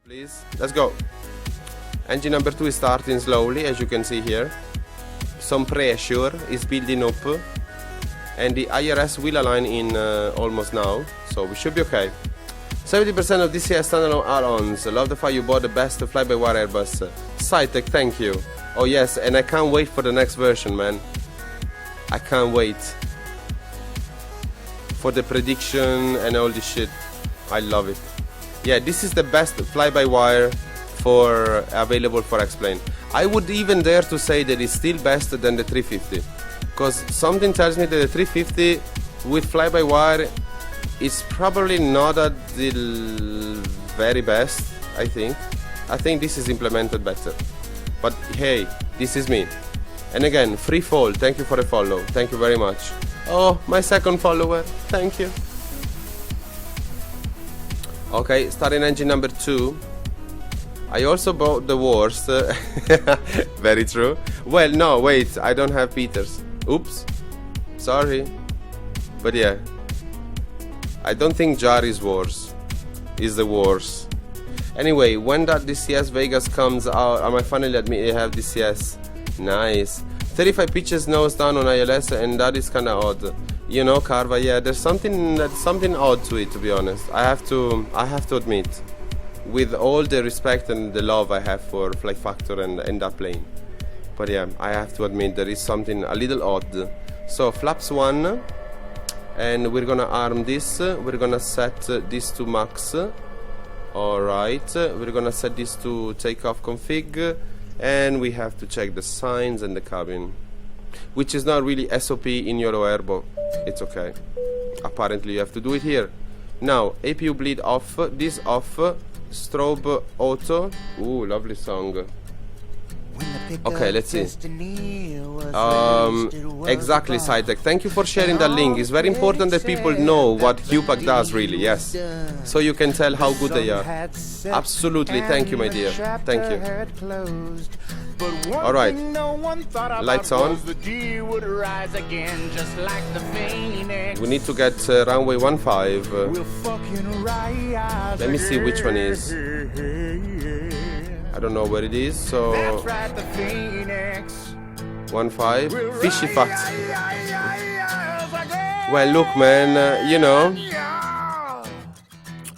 Please, let's go. Engine number 2 is starting slowly, as you can see here. Some pressure is building up, and the IRS will align in almost now, so we should be okay. 70% of DCS standalone add-ons. Love the fact you bought the best fly-by-wire Airbus. Cytec, thank you. Oh yes, and I can't wait for the next version, man. I can't wait for the prediction and all this shit. I love it. Yeah, this is the best fly-by-wire for available for X-Plane. I would even dare to say that it's still better than the 350, because something tells me that the 350 with fly-by-wire is probably not at the very best. I think this is implemented better, but hey, this is me. And again, free fall, thank you for the follow, thank you very much. Oh, my second follower, thank you. Okay, starting engine number 2. I also bought the worst. Very true. Well, no, wait, I don't have Peters. Oops. Sorry. But yeah. I don't think Jar is worse. Is the worst. Anyway, when that DCS Vegas comes out, I might finally admit I have DCS. Nice. 35 pitches nose down on ILS, and that is kinda odd. You know, Carva, yeah, there's something odd to it, to be honest. I have to admit, with all the respect and the love I have for Fly Factor and that plane. But yeah, I have to admit there is something a little odd. So flaps 1, and we're gonna arm this. We're gonna set this to max. Alright, we're gonna set this to takeoff config, and we have to check the signs and the cabin, which is not really SOP in YOLO-Air, but it's okay. Apparently you have to do it here. Now, APU bleed off, this off, strobe auto. Ooh, lovely song. Okay, let's see. Exactly, Cytec. Thank you for sharing that link. It's very important that people know what QPAC does, really, yes. So you can tell how good they are. Absolutely, thank you, my dear. Thank you. Alright, lights on. We need to get runway 15. Let me see which one is. I don't know where it is, so 15. Fishy fact. Well, look, man, you know.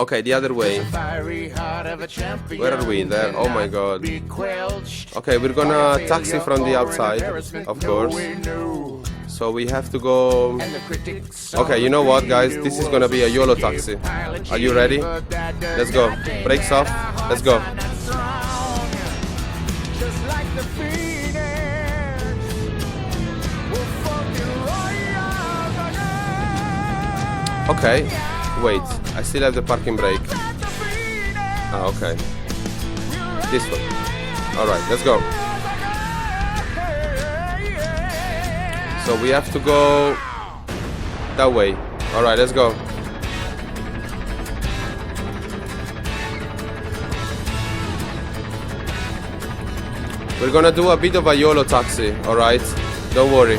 Okay, the other way. Where are we? There. Oh my god. Okay, we're gonna taxi from the outside, of course. So we have to go. Okay, you know what, guys? This is gonna be a YOLO taxi. Are you ready? Let's go. Brakes off. Let's go. Okay, wait, I still have the parking brake. Ah, okay. This one. Alright, let's go. So we have to go that way. Alright, let's go. We're gonna do a bit of a YOLO taxi, alright? Don't worry.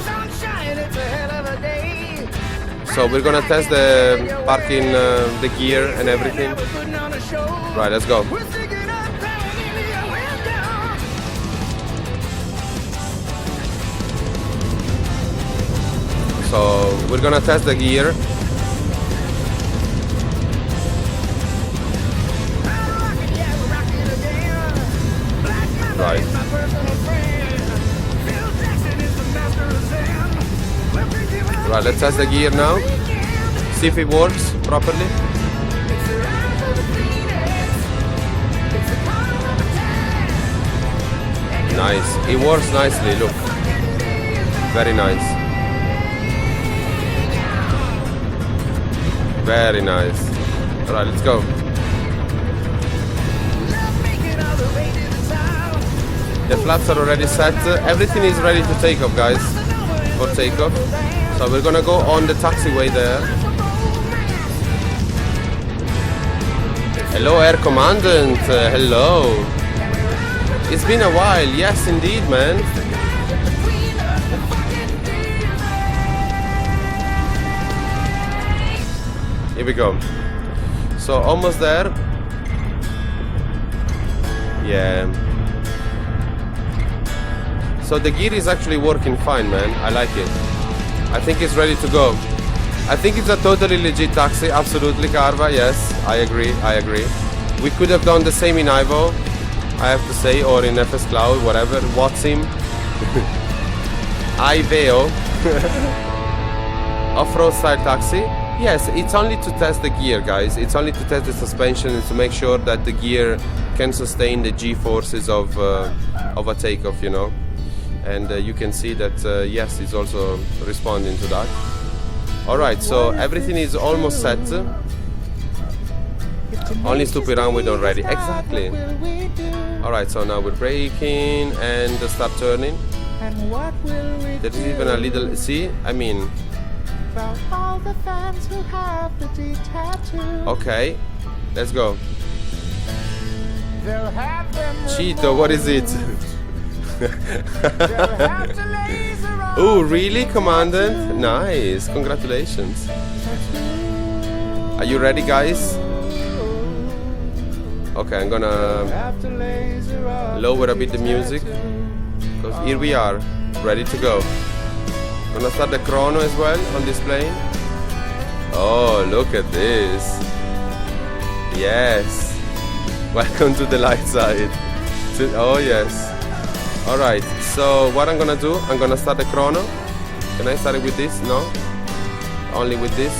So we're gonna test the parking, the gear and everything. Right, let's go. So we're gonna test the gear. Right. Right, let's test the gear now. See if it works properly. Nice. It works nicely, look. Very nice. Very nice. Alright, let's go. The flaps are already set. Everything is ready to take off, guys. For takeoff. So we're gonna go on the taxiway there. Hello, Air Commandant. Hello. It's been a while. Yes, indeed, man. Here we go. So almost there. Yeah. So the gear is actually working fine, man. I like it. I think it's ready to go. I think it's a totally legit taxi. Absolutely, Carva. Yes, I agree. I agree. We could have done the same in Ivo, I have to say, or in FS Cloud, whatever. What's him? Iveo. Off-road style taxi. Yes, it's only to test the gear, guys. It's only to test the suspension and to make sure that the gear can sustain the G-forces of a takeoff, you know. And you can see that, yes, it's also responding to that. Alright, so everything is almost set. Only stupid round we don't ready. Exactly. Alright, so now we're braking and start turning. There is even a little... See? I mean... Okay, let's go. Cheeto, what is it? Oh, really, Commandant? Nice, congratulations. Are you ready, guys? Okay, I'm gonna lower a bit the music, because here we are, ready to go. Gonna start the chrono as well on this plane. Oh, look at this. Yes. Welcome to the light side. Oh, yes. Alright, so what I'm gonna do, I'm gonna start the chrono. Can I start it with this? No? Only with this?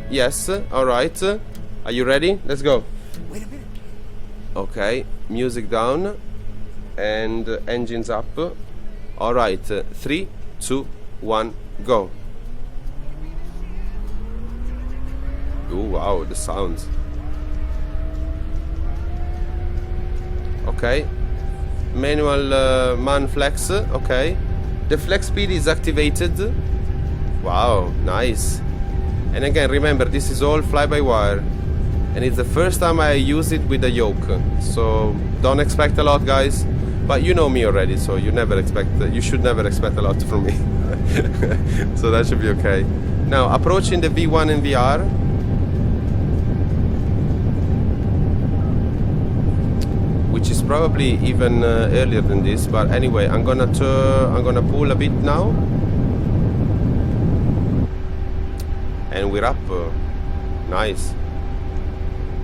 Yes, alright. Are you ready? Let's go. Wait a minute. Okay, music down. And engines up. Alright, 3, 2, 1, go. Oh, wow, the sounds. Okay, manual man flex. Okay, the flex speed is activated. Wow, nice. And again, remember, this is all fly-by-wire, and it's the first time I use it with a yoke, so don't expect a lot, guys. But you know me already, so you should never expect a lot from me. So that should be okay. Now approaching the V1 and VR. Which is probably even earlier than this, but anyway, I'm gonna pull a bit now, and we're up. Nice.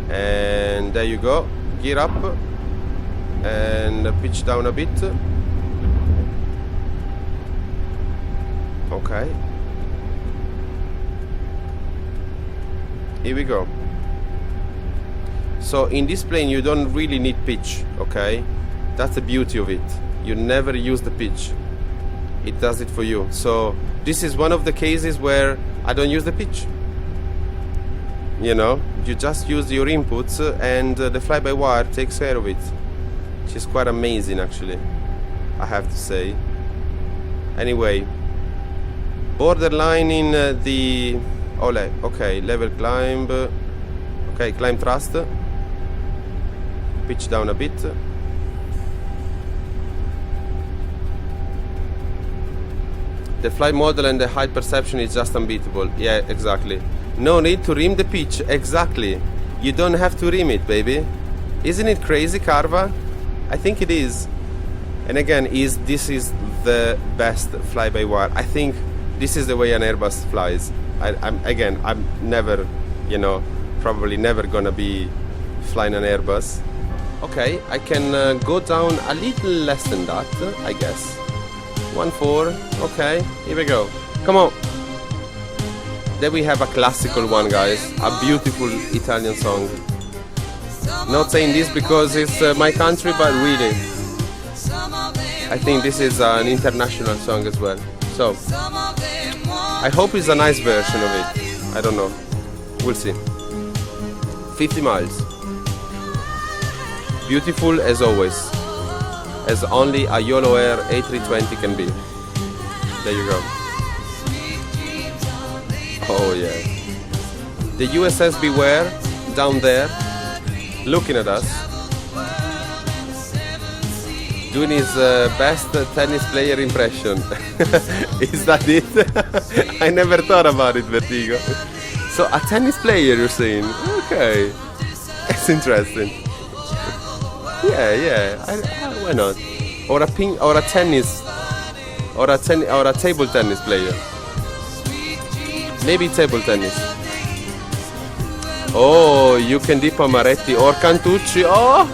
And there you go. Gear up and pitch down a bit. Okay. Here we go. So in this plane you don't really need pitch, okay? That's the beauty of it. You never use the pitch. It does it for you. So this is one of the cases where I don't use the pitch. You know, you just use your inputs and the fly-by-wire takes care of it. Which is quite amazing, actually, I have to say. Anyway, borderline in the... Okay, level climb. Okay, climb thrust. Pitch down a bit. The flight model and the height perception is just unbeatable. Yeah, exactly. No need to rim the pitch. Exactly. You don't have to rim it, baby. Isn't it crazy, Carva? I think it is. And again, this is the best fly-by-wire. I think this is the way an Airbus flies. I'm never, you know, probably never gonna be flying an Airbus. Okay, I can go down a little less than that, I guess. 1.4. Okay, here we go. Come on. There we have a classical one, guys. A beautiful Italian song. Not saying this because it's my country, but really, I think this is an international song as well. So, I hope it's a nice version of it. I don't know. We'll see. 50 miles. Beautiful as always. As only a YOLO-Air A320 can be. There you go. Oh yeah. The USS Beware down there, looking at us, doing his best tennis player impression. Is that it? I never thought about it, Vertigo. So a tennis player, you're saying? Okay, it's interesting. Yeah. Why not? Or a tennis, or a table tennis player. Maybe table tennis. Oh, you can dip amaretti or cantucci. Oh,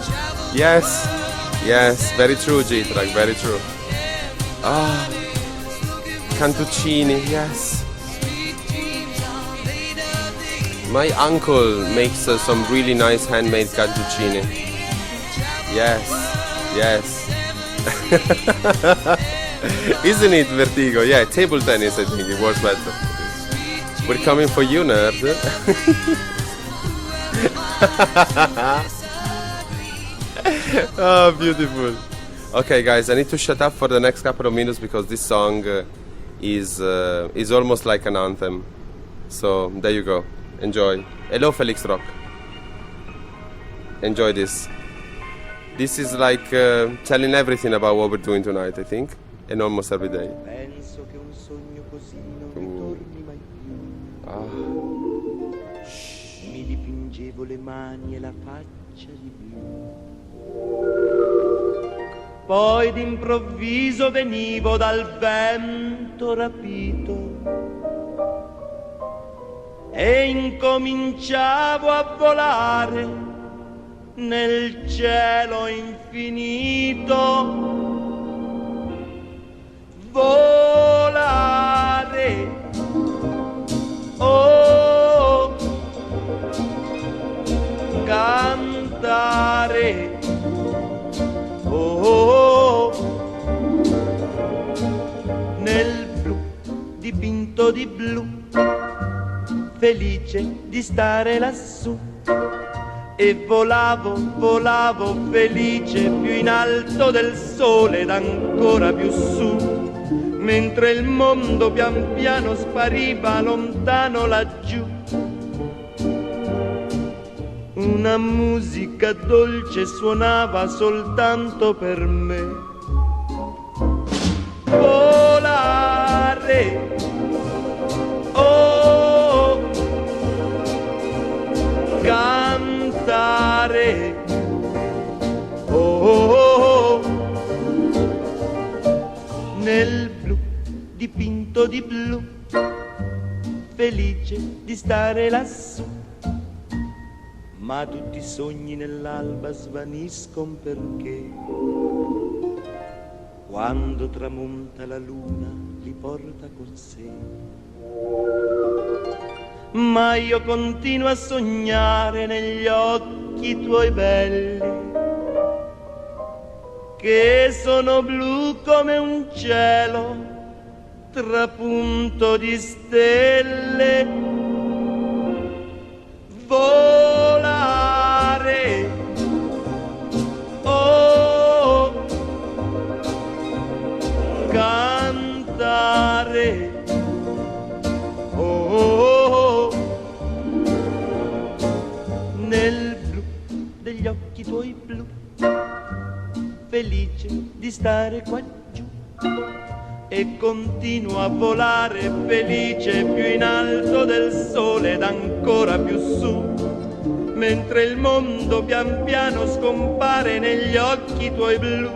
yes, very true, G-Track, very true. Ah, cantuccini, yes. My uncle makes some really nice handmade cantuccini. Yes. Isn't it, Vertigo? Yeah, table tennis, I think it works better. We're coming for you, nerd. Oh, beautiful. Okay, guys, I need to shut up for the next couple of minutes because this song is almost like an anthem. So, there you go. Enjoy. Hello, Felix Rock. Enjoy this. This is like telling everything about what we're doing tonight, I think, and almost every day. Penso che un sogno così non ritorni mai più. Mi dipingevo le mani e la faccia di blu. Poi d'improvviso venivo dal vento rapito e incominciavo a volare nel cielo infinito. Volare, oh, cantare, oh, nel blu dipinto di blu, felice di stare lassù. E volavo felice più in alto del sole ed ancora più su, mentre il mondo pian piano spariva lontano laggiù. Una musica dolce suonava soltanto per me. Volare, oh, cantare, oh, nel blu dipinto di blu, felice di stare lassù. Ma tutti i sogni nell'alba svaniscono perché quando tramonta la luna li porta con sé. Ma io continuo a sognare negli occhi tuoi belli, che sono blu come un cielo trapunto di stelle. Volare, oh, cantare, oh, nel blu degli occhi tuoi blu, felice di stare qua giù. E continuo a volare felice più in alto del sole ed ancora più su, mentre il mondo pian piano scompare negli occhi tuoi blu.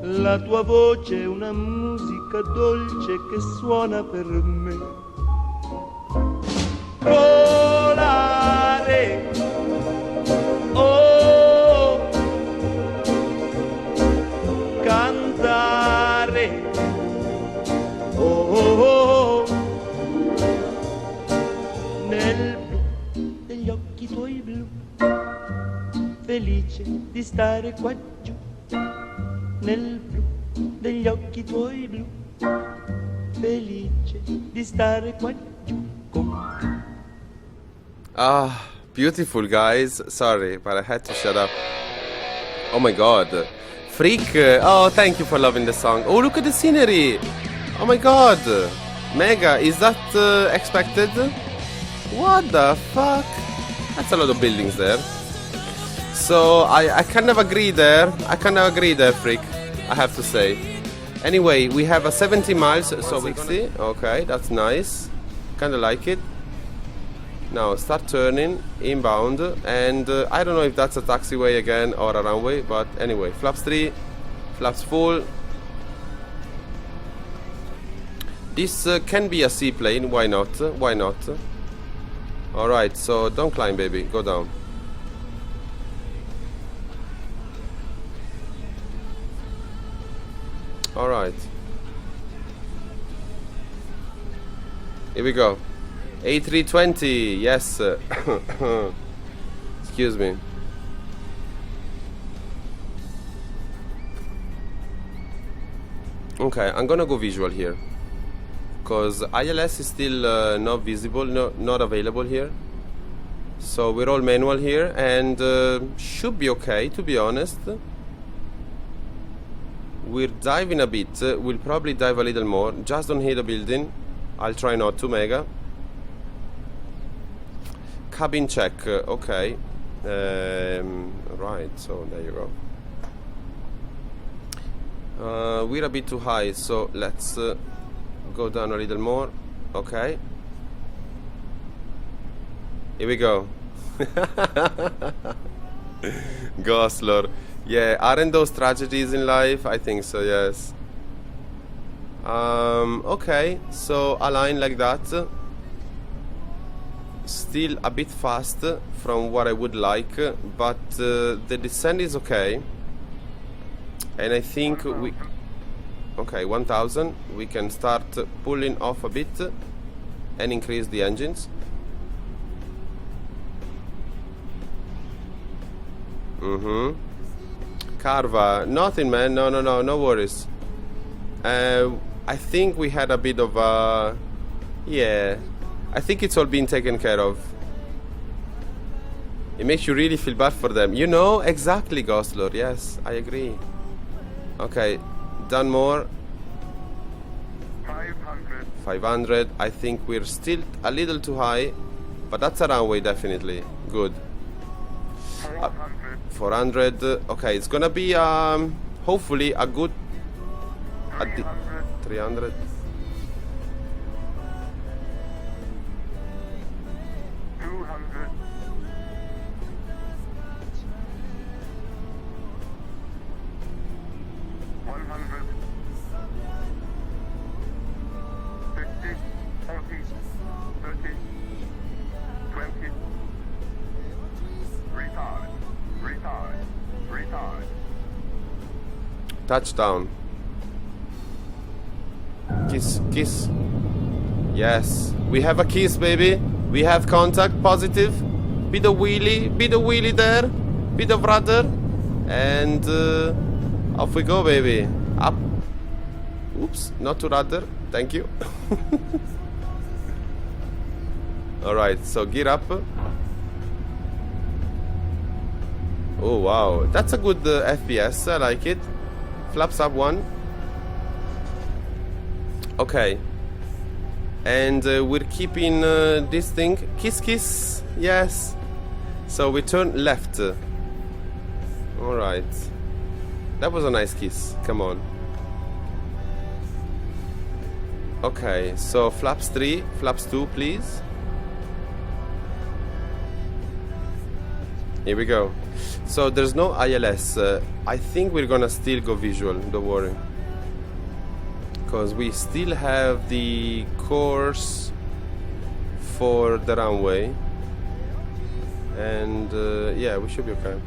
La tua voce è una musica dolce che suona per me. Volare, oh, cantare, oh, nel blu degli occhi tuoi blu, felice di stare qua giù, nel blu degli occhi tuoi blu, felice di stare qua giù con te. Ah, beautiful, guys. Sorry, but I had to shut up. Oh my god. Freak, oh, thank you for loving the song. Oh, look at the scenery. Oh my god. Mega, is that expected? What the fuck? That's a lot of buildings there. So, I kind of agree there. Freak. I have to say. Anyway, we have a 70 miles, so we see. Okay, that's nice. Kind of like it. Now start turning inbound, and I don't know if that's a taxiway again or a runway, but anyway, flaps 3, flaps full. This can be a seaplane, why not? Why not? Alright, so don't climb, baby, go down. Alright. Here we go. A320, yes. Excuse me. Okay, I'm gonna go visual here, because ILS is still not visible, not available here. So we're all manual here, and should be okay, to be honest. We're diving a bit, we'll probably dive a little more. Just don't hit a building. I'll try not to, mega. Cabin check, okay. Right, so there you go. We're a bit too high, so let's go down a little more. Okay. Here we go. Gosler. Yeah, aren't those tragedies in life? I think so, yes. Okay, so align like that. Still a bit fast from what I would like, but the descent is okay. And I think we... Okay, 1000. We can start pulling off a bit and increase the engines. Carva, nothing, man. No worries. I think we had a bit of a... Yeah, I think it's all been taken care of. It makes you really feel bad for them. You know, exactly, Gosler. Yes, I agree. Okay, done more. 500. I think we're still a little too high, but that's a runway, definitely. Good. 400. Okay, it's gonna be hopefully a good 300. 200. 100. 50, 40, 30, 20. Retard. Touchdown. Kiss. Yes, we have a kiss, baby. We have contact, positive. Bit of wheelie there. Bit of rudder. And off we go, baby. Up. Oops, not to rudder. Thank you. Alright, so gear up. Oh wow, that's a good FPS, I like it. Flaps up 1. Okay. And we're keeping this thing. Kiss, yes. So we turn left. Alright. That was a nice kiss, come on. Okay, so flaps 3, flaps 2, please. Here we go. So there's no ILS. I think we're gonna still go visual, don't worry. Because we still have the course for the runway. And yeah, we should be okay.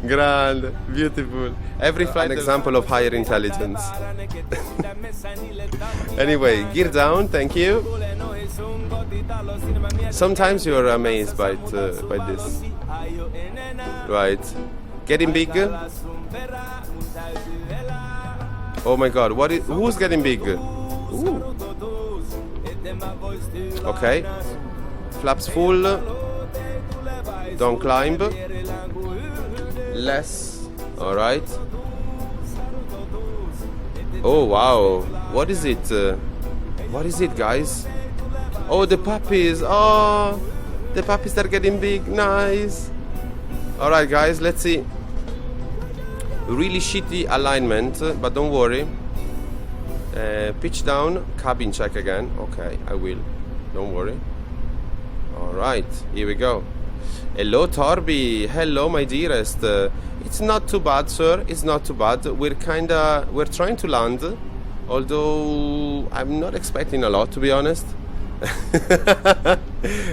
Grand, beautiful. Every flight an example of higher intelligence. Anyway, gear down, thank you. Sometimes you're amazed by this. Right. Getting big. Oh my god, who's getting big? Ooh. Okay. Flaps full. Don't climb. Less. Alright. Oh wow. What is it? What is it, guys? Oh, the puppies. Oh, the puppies are getting big. Nice. Alright, guys, let's see. Really shitty alignment, but don't worry. Pitch down, cabin check again. Okay, I will. Don't worry. Alright, here we go. Hello Torby, hello my dearest. It's not too bad, sir. It's not too bad. We're trying to land, although I'm not expecting a lot, to be honest.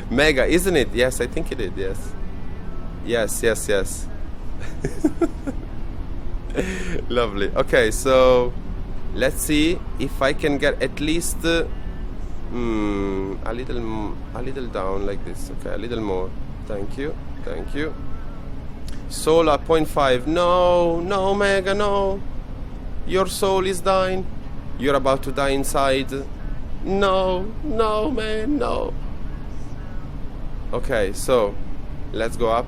Mega, isn't it? Yes, I think it did. Yes. Yes. Lovely. Okay, so let's see if I can get at least a little down like this. Okay, a little more. Thank you. Soul at 0.5. No, Mega, no. Your soul is dying. You're about to die inside. No, man, no. Okay, so let's go up.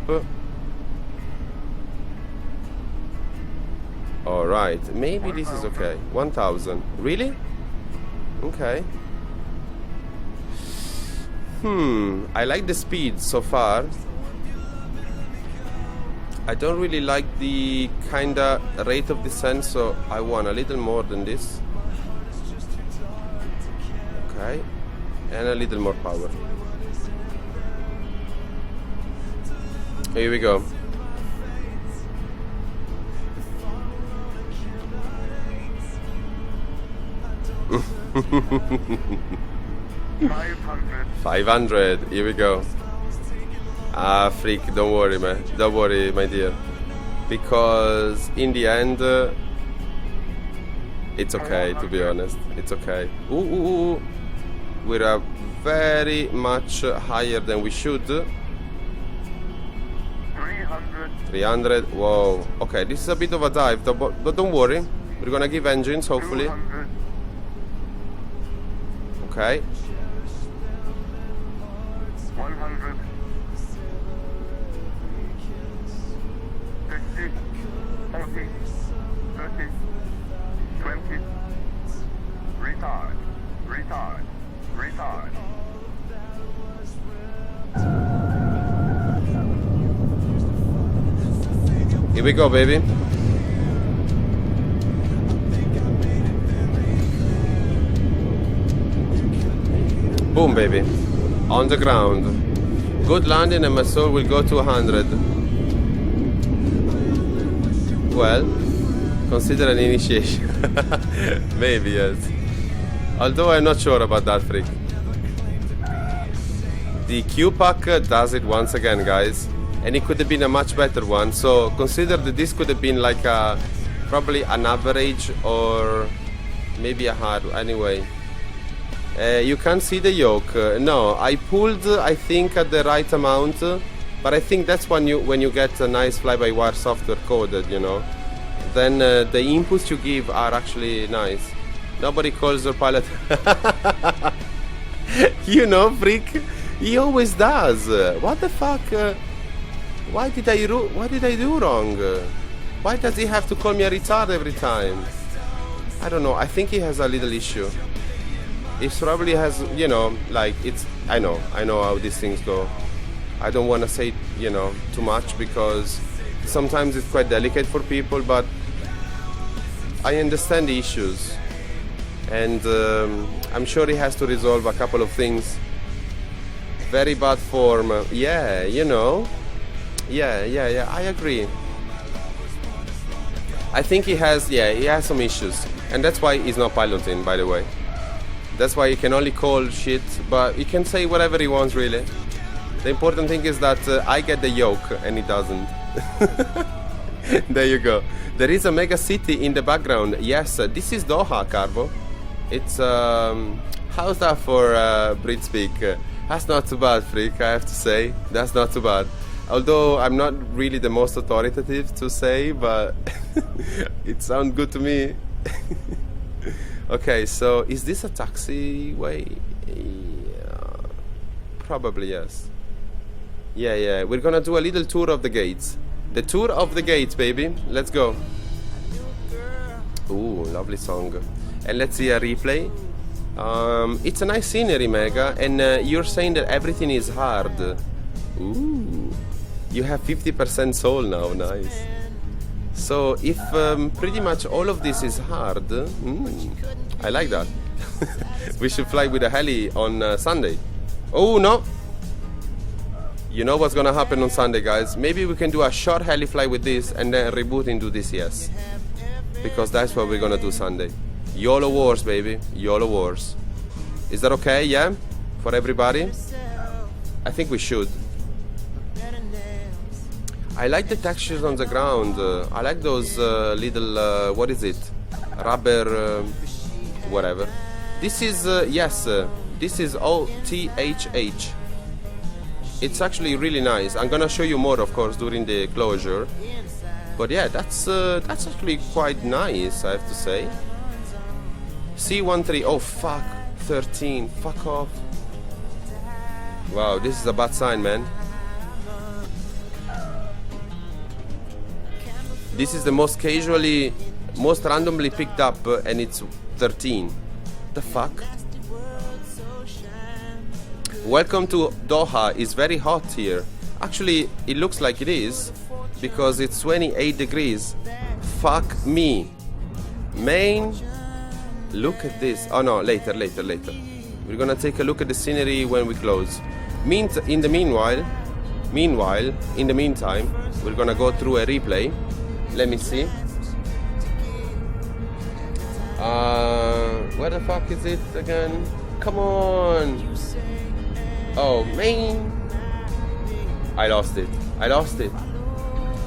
Alright, maybe this is okay. 1000. Really? Okay. I like the speed so far. I don't really like the kinda rate of descent, so I want a little more than this. Okay. And a little more power. Here we go. $500. Here we go. Freak, don't worry, man. Don't worry, my dear. Because in the end, it's okay, to be honest. It's okay. Ooh. We're very much higher than we should. 300. Whoa. Okay, this is a bit of a dive, but don't worry. We're gonna give engines, hopefully. Okay. 100. 50. 40. 30. 20. Retard. Here we go, baby. Boom, baby. On the ground. Good landing and my soul will go to 100. Well, consider an initiation. Maybe, yes. Although I'm not sure about that, freak. The QPAC does it once again, guys. And it could have been a much better one. So consider that this could have been like probably an average or maybe a hard. Anyway. You can't see the yoke. No, I pulled, I think, at the right amount, but I think that's when you get a nice fly-by-wire software coded, you know. Then the inputs you give are actually nice. Nobody calls your pilot. You know, freak. He always does. What the fuck? What did I do wrong? Why does he have to call me a retard every time? I don't know. I think he has a little issue. It probably has, you know, like it's. I know how these things go. I don't want to say, you know, too much because sometimes it's quite delicate for people, but I understand the issues, and I'm sure he has to resolve a couple of things. Very bad form. Yeah, you know. Yeah. I agree. I think he has some issues, and that's why he's not piloting, by the way. That's why he can only call shit, but he can say whatever he wants, really. The important thing is that I get the yoke and he doesn't. There you go. There is a mega city in the background. Yes, this is Doha, Carbo. It's how's that for Brit speak? That's not too bad, freak. I have to say that's not too bad. Although I'm not really the most authoritative to say, but it sounds good to me. Okay, so is this a taxiway? Yeah, probably yes. Yeah. We're gonna do a little tour of the gates. The tour of the gates, baby. Let's go. Ooh, lovely song. And let's see a replay. It's a nice scenery, Mega. And you're saying that everything is hard. Ooh, you have 50% soul now. Nice. So if pretty much all of this is hard, I like that. We should fly with a heli on Sunday. Oh no! You know what's gonna happen on Sunday, guys? Maybe we can do a short heli fly with this and then reboot into this, yes. Because that's what we're gonna do Sunday. YOLO Wars, baby. YOLO Wars. Is that okay, yeah? For everybody? I think we should. I like the textures on the ground. I like those little, what is it? Rubber, whatever. This is, yes, this is OERK-OTHH. It's actually really nice. I'm gonna show you more, of course, during the closure. But yeah, that's actually quite nice, I have to say. C13, oh fuck, 13, fuck off. Wow, this is a bad sign, man. This is the most casually, most randomly picked up, and it's 13. The fuck? Welcome to Doha. It's very hot here. Actually, it looks like it is, because it's 28 degrees. Fuck me. Main, look at this. Oh no, later. We're gonna take a look at the scenery when we close. In the meantime, we're gonna go through a replay. Let me see. Where the fuck is it again? Come on. Oh, man. I lost it.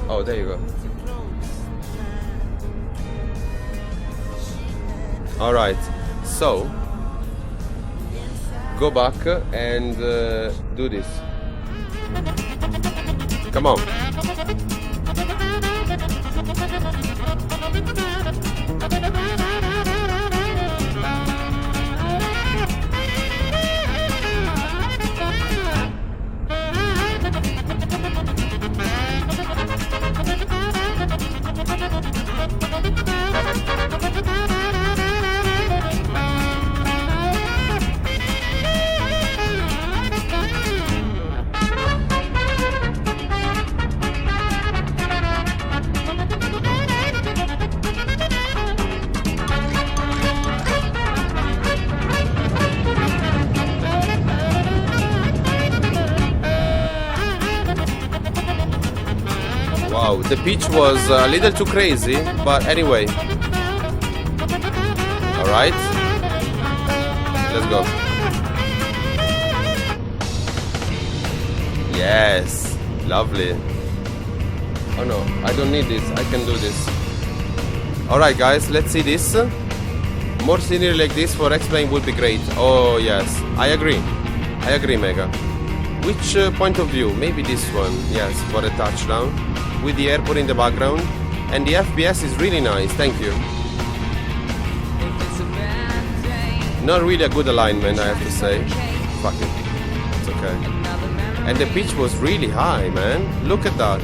Oh, there you go. Alright, so go back and do this. Come on. Wow, the pitch was a little too crazy, but anyway. Alright. Let's go. Yes, lovely. Oh no, I don't need this, I can do this. Alright guys, let's see this. More scenery like this for X-Plane would be great. Oh yes, I agree, Mega. Which point of view? Maybe this one, yes, for a touchdown. With the airport in the background. And the FPS is really nice, thank you. Not really a good alignment, I have to say. Fuck it, it's okay. And the pitch was really high, man. Look at that.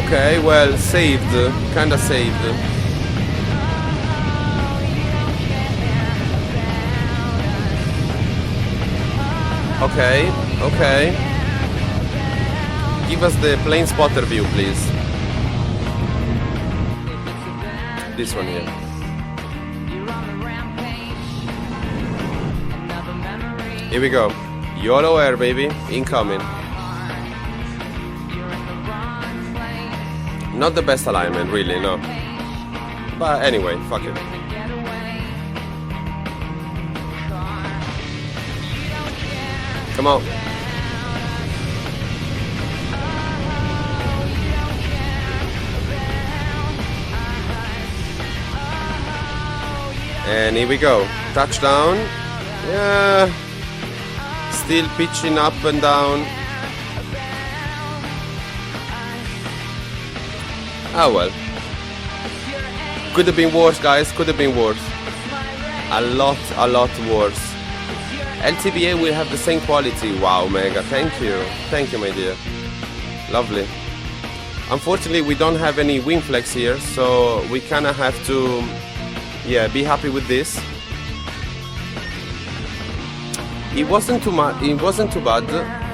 Okay, well, saved, kinda saved. Okay. Give us the plane spotter view, please. This one here. Here we go. YOLO-Air, baby, incoming. Not the best alignment, really, no. But anyway, fuck it. Come on. And here we go. Touchdown. Yeah. Still pitching up and down. Ah well. Could have been worse, guys. Could have been worse. A lot worse. LTBA will have the same quality. Wow, Mega. Thank you. Thank you, my dear. Lovely. Unfortunately, we don't have any wing flex here, so we kind of have to, yeah, be happy with this. It wasn't too much. It wasn't too bad,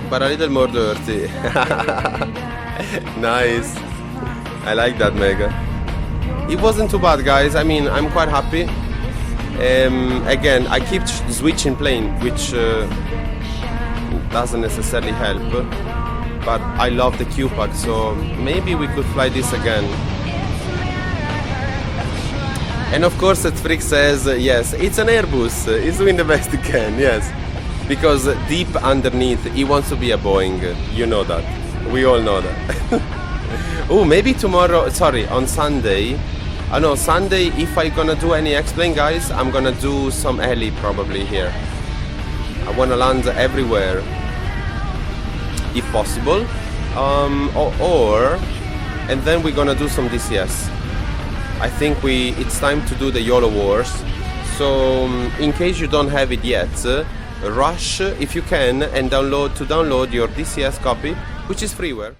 but a little more dirty. Nice. I like that, Mega. It wasn't too bad, guys. I mean, I'm quite happy. Again, I keep switching plane, which doesn't necessarily help. But I love the QPAC, so maybe we could fly this again. And of course, that Freak says, yes, it's an Airbus. He's doing the best he can, yes. Because deep underneath, he wants to be a Boeing. You know that. We all know that. Oh, maybe tomorrow, sorry, on Sunday. I know, Sunday, if I'm gonna do any X-plane, guys, I'm gonna do some heli probably here. I wanna land everywhere, if possible. And then we're gonna do some DCS. I think it's time to do the YOLO Wars. So, in case you don't have it yet, rush if you can and download your DCS copy, which is freeware.